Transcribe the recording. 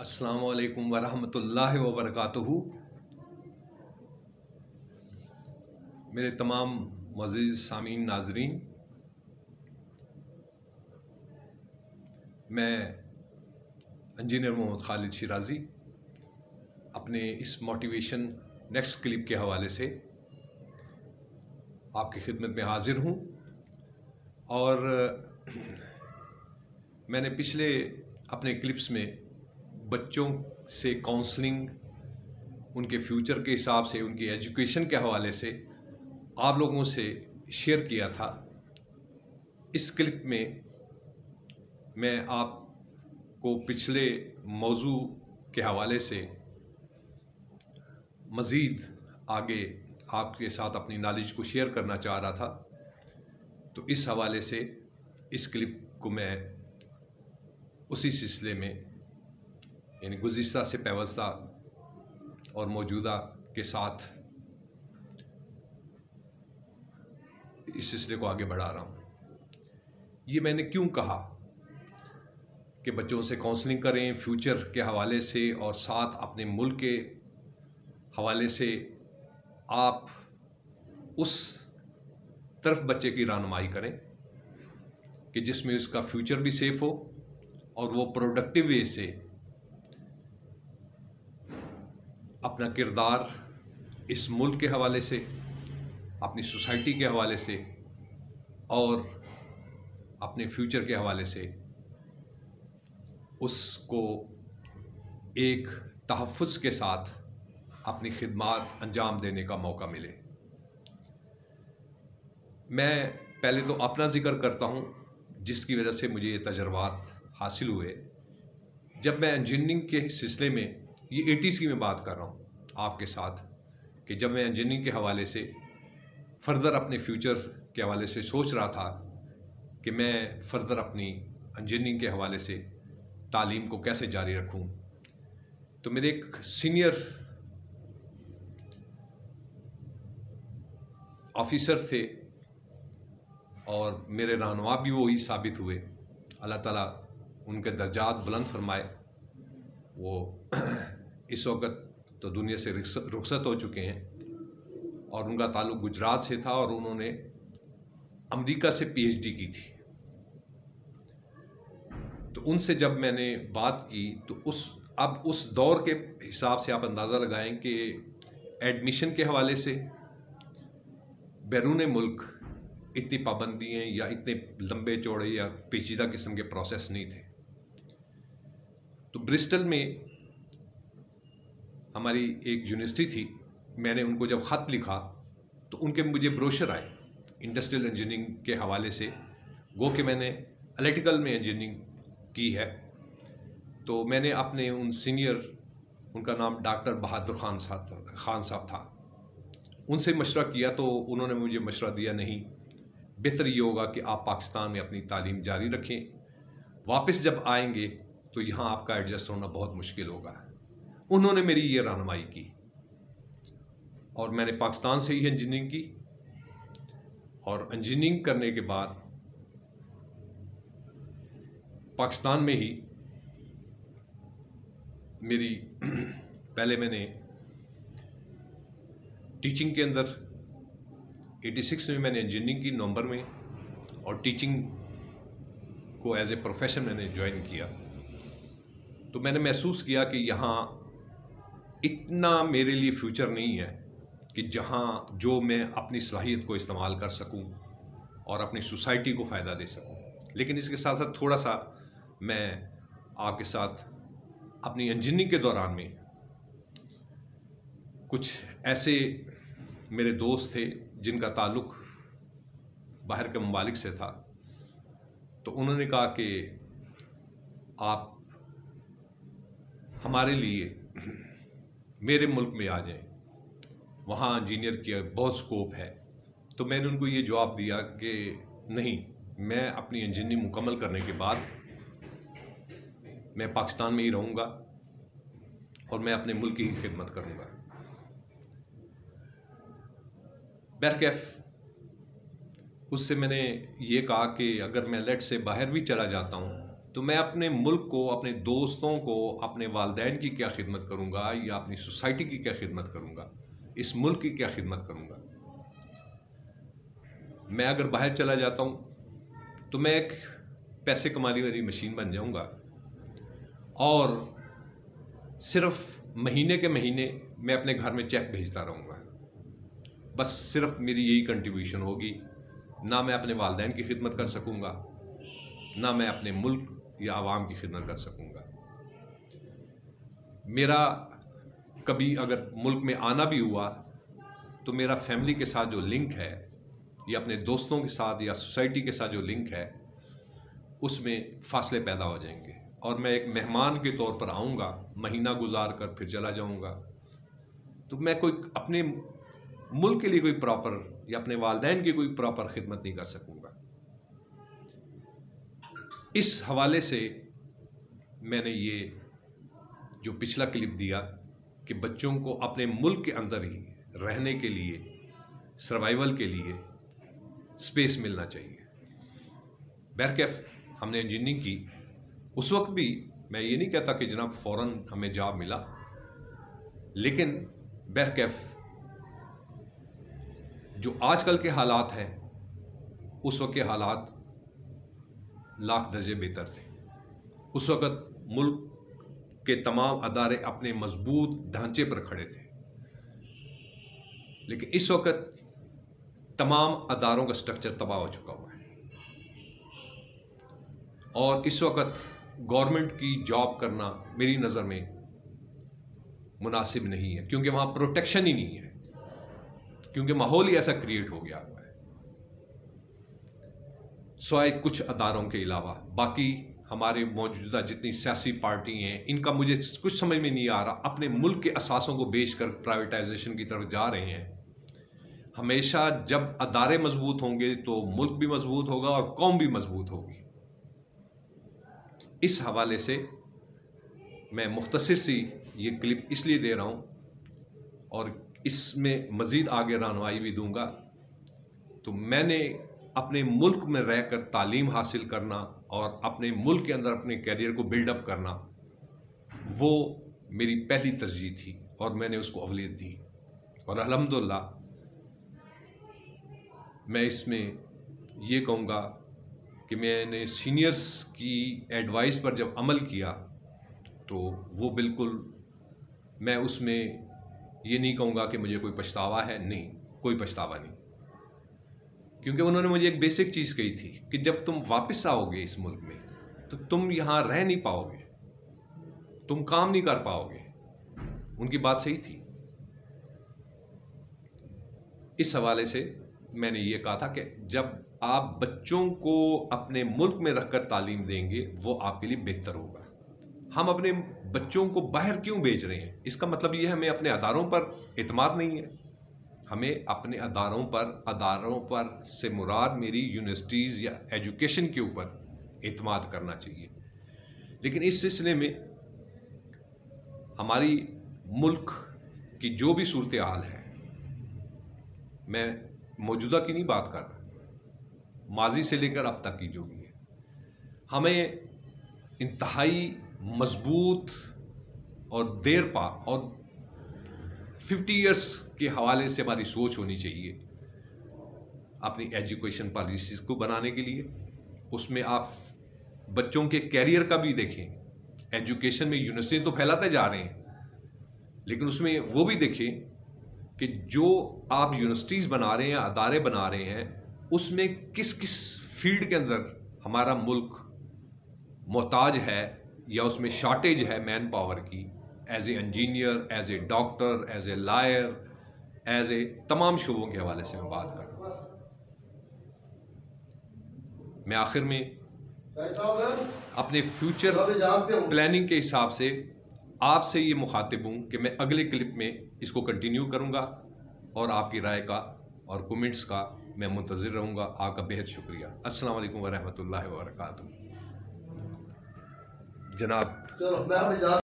अस्सलामु अलैकुम वरहमतुल्लाहि वबरकातुहू। मेरे तमाम मुअज़्ज़िज़ सामीन नाज़रीन, मैं इंजीनियर मोहम्मद खालिद शिराज़ी अपने इस मोटिवेशन नेक्स्ट क्लिप के हवाले से आपकी खिदमत में हाज़िर हूँ। और मैंने पिछले अपने क्लिप्स में बच्चों से काउंसलिंग, उनके फ्यूचर के हिसाब से, उनकी एजुकेशन के हवाले से आप लोगों से शेयर किया था। इस क्लिप में मैं आपको पिछले मौजू के हवाले से मज़ीद आगे आपके साथ अपनी नॉलेज को शेयर करना चाह रहा था। तो इस हवाले से इस क्लिप को मैं उसी सिलसिले में, यानी गुज़िश्ता से पेवस्ता और मौजूदा के साथ इस सिलसिले को आगे बढ़ा रहा हूँ। ये मैंने क्यों कहा कि बच्चों से काउंसलिंग करें फ्यूचर के हवाले से, और साथ अपने मुल्क के हवाले से आप उस तरफ बच्चे की रहनुमाई करें कि जिसमें उसका फ्यूचर भी सेफ हो और वो प्रोडक्टिव वे से अपना किरदार इस मुल्क के हवाले से, अपनी सोसाइटी के हवाले से और अपने फ्यूचर के हवाले से उसको एक तहफ़्फ़ुज़ के साथ अपनी खिदमत अंजाम देने का मौका मिले। मैं पहले तो अपना ज़िक्र करता हूँ, जिसकी वजह से मुझे ये तजर्बात हासिल हुए। जब मैं इंजीनियरिंग के सिलसिले में, ये 80s की मैं बात कर रहा हूँ आपके साथ, कि जब मैं इंजीनियरिंग के हवाले से फ़र्दर अपने फ्यूचर के हवाले से सोच रहा था कि मैं फ़र्दर अपनी इंजीनियरिंग के हवाले से तालीम को कैसे जारी रखूँ, तो मेरे एक सीनियर ऑफिसर थे और मेरे रहनुमा भी वही साबित हुए। अल्लाह ताला उनके दर्जात बुलंद फरमाए। वो इस वक्त तो दुनिया से रुखसत हो चुके हैं, और उनका ताल्लुक़ गुजरात से था और उन्होंने अमेरिका से PhD की थी। तो उनसे जब मैंने बात की तो उस दौर के हिसाब से आप अंदाज़ा लगाएं कि एडमिशन के हवाले से बैरून मुल्क इतनी पाबंदियाँ या इतने लंबे चौड़े या पेचीदा किस्म के प्रोसेस नहीं थे। तो ब्रिस्टल में हमारी एक यूनिवर्सिटी थी, मैंने उनको जब ख़त लिखा तो उनके मुझे ब्रोशर आए इंडस्ट्रियल इंजीनियरिंग के हवाले से। गो कि मैंने इलेक्ट्रिकल में इंजीनियरिंग की है, तो मैंने अपने उन सीनियर, उनका नाम डॉक्टर बहादुर खान साहब था, उनसे मशवरा किया। तो उन्होंने मुझे मशवरा दिया, नहीं, बेहतर ये होगा कि आप पाकिस्तान में अपनी तालीम जारी रखें, वापस जब आएंगे तो यहाँ आपका एडजस्ट होना बहुत मुश्किल होगा। उन्होंने मेरी ये रहनुमाई की और मैंने पाकिस्तान से ही इंजीनियरिंग की, और इंजीनियरिंग करने के बाद पाकिस्तान में ही मेरी पहले मैंने टीचिंग के अंदर 86 में मैंने इंजीनियरिंग की नवंबर में, और टीचिंग को एज ए प्रोफेशन मैंने ज्वाइन किया। तो मैंने महसूस किया कि यहाँ इतना मेरे लिए फ्यूचर नहीं है कि जहाँ जो मैं अपनी सलाहियत को इस्तेमाल कर सकूँ और अपनी सोसाइटी को फ़ायदा दे सकूँ। लेकिन इसके साथ साथ थोड़ा सा मैं आपके साथ अपनी इंजीनियरिंग के दौरान में कुछ ऐसे मेरे दोस्त थे जिनका ताल्लुक़ बाहर के ममालिक से था। तो उन्होंने कहा कि आप हमारे लिए मेरे मुल्क में आ जाएं, वहाँ इंजीनियर की बहुत स्कोप है। तो मैंने उनको ये जवाब दिया कि नहीं, मैं अपनी इंजीनियरिंग मुकम्मल करने के बाद मैं पाकिस्तान में ही रहूँगा और मैं अपने मुल्क की ही खिदमत करूँगा। बहरकैफ उससे मैंने ये कहा कि अगर मैं लेट से बाहर भी चला जाता हूँ तो मैं अपने मुल्क को, अपने दोस्तों को, अपने वालिदैन की क्या खिदमत करूँगा या अपनी सोसाइटी की क्या खिदमत करूँगा, इस मुल्क की क्या खिदमत करूँगा। मैं अगर बाहर चला जाता हूँ तो मैं एक पैसे कमाने वाली मशीन बन जाऊँगा और सिर्फ महीने के महीने मैं अपने घर में चेक भेजता रहूँगा। बस सिर्फ मेरी यही कंट्रीब्यूशन होगी। ना मैं अपने वालिदैन की खिदमत कर सकूँगा, ना मैं अपने मुल्क या आवाम की खिदमत कर सकूँगा। मेरा कभी अगर मुल्क में आना भी हुआ तो मेरा फैमिली के साथ जो लिंक है या अपने दोस्तों के साथ या सोसाइटी के साथ जो लिंक है उसमें फासले पैदा हो जाएंगे और मैं एक मेहमान के तौर पर आऊँगा, महीना गुजार कर फिर चला जाऊँगा। तो मैं कोई अपने मुल्क के लिए कोई प्रॉपर या अपने वालिदैन की कोई प्रॉपर खिदमत नहीं कर सकूँगा। इस हवाले से मैंने ये जो पिछला क्लिप दिया कि बच्चों को अपने मुल्क के अंदर ही रहने के लिए, सर्वाइवल के लिए स्पेस मिलना चाहिए। बहरकैफ हमने इंजीनियरिंग की, उस वक्त भी मैं ये नहीं कहता कि जनाब फ़ौरन हमें जॉब मिला, लेकिन बहरकैफ जो आजकल के हालात हैं उस वक्त के हालात लाख दर्जे बेहतर थे। उस वक्त मुल्क के तमाम अदारे अपने मजबूत ढांचे पर खड़े थे, लेकिन इस वक्त तमाम अदारों का स्ट्रक्चर तबाह हो चुका हुआ है और इस वक्त गवर्नमेंट की जॉब करना मेरी नज़र में मुनासिब नहीं है, क्योंकि वहाँ प्रोटेक्शन ही नहीं है, क्योंकि माहौल ही ऐसा क्रिएट हो गया हुआ है। स्वाय कुछ अदारों के अलावा बाकी हमारे मौजूदा जितनी सियासी पार्टी हैं, इनका मुझे कुछ समझ में नहीं आ रहा, अपने मुल्क के असासों को बेचकर प्राइवेटाइजेशन की तरफ जा रहे हैं। हमेशा जब अदारे मजबूत होंगे तो मुल्क भी मजबूत होगा और कौम भी मजबूत होगी। इस हवाले से मैं मुख्तसर सी ये क्लिप इसलिए दे रहा हूँ और इसमें मज़ीद आगे रहनुमाई भी दूंगा। तो मैंने अपने मुल्क में रहकर तालीम हासिल करना और अपने मुल्क के अंदर अपने कैरियर को बिल्डअप करना, वो मेरी पहली तरजीह थी और मैंने उसको अवलियत दी। और अल्हम्दुलिल्लाह मैं इसमें ये कहूँगा कि मैंने सीनियर्स की एडवाइस पर जब अमल किया तो वो बिल्कुल, मैं उसमें ये नहीं कहूँगा कि मुझे कोई पछतावा है, नहीं, कोई पछतावा नहीं, क्योंकि उन्होंने मुझे एक बेसिक चीज़ कही थी कि जब तुम वापस आओगे इस मुल्क में तो तुम यहाँ रह नहीं पाओगे, तुम काम नहीं कर पाओगे। उनकी बात सही थी। इस हवाले से मैंने ये कहा था कि जब आप बच्चों को अपने मुल्क में रखकर तालीम देंगे वो आपके लिए बेहतर होगा। हम अपने बच्चों को बाहर क्यों भेज रहे हैं? इसका मतलब ये हमें अपने अदारों पर एतमाद नहीं है। हमें अपने अदारों पर से मुराद मेरी यूनिवर्सिटीज़ या एजुकेशन के ऊपर एतमाद करना चाहिए। लेकिन इस सिलसिले में हमारी मुल्क की जो भी सूरत हाल है, मैं मौजूदा की नहीं बात कर रहा, माजी से लेकर अब तक की जो भी है, हमें इंतहाई मजबूत और देर पा और 50 इयर्स के हवाले से हमारी सोच होनी चाहिए अपनी एजुकेशन पॉलिसीज़ को बनाने के लिए। उसमें आप बच्चों के कैरियर का भी देखें। एजुकेशन में यूनिवर्सिटी तो फैलाते जा रहे हैं, लेकिन उसमें वो भी देखें कि जो आप यूनिवर्सिटीज़ बना रहे हैं, अदारे बना रहे हैं, उसमें किस किस फील्ड के अंदर हमारा मुल्क मोहताज है या उसमें शॉर्टेज है मैन पावर की, as a engineer, as a doctor, as a lawyer, as a तमाम शोबों के हवाले से मैं बात कर रहा हूँ। मैं आखिर में अपने फ्यूचर प्लानिंग के हिसाब से आपसे ये मुखातिब हूँ कि मैं अगले क्लिप में इसको कंटिन्यू करूँगा और आपकी राय का और कमेंट्स का मैं मुंतज़िर रहूँगा। आपका बेहद शुक्रिया। अस्सलाम वालेकुम व रहमतुल्लाहि व बरकातुहू। जनाब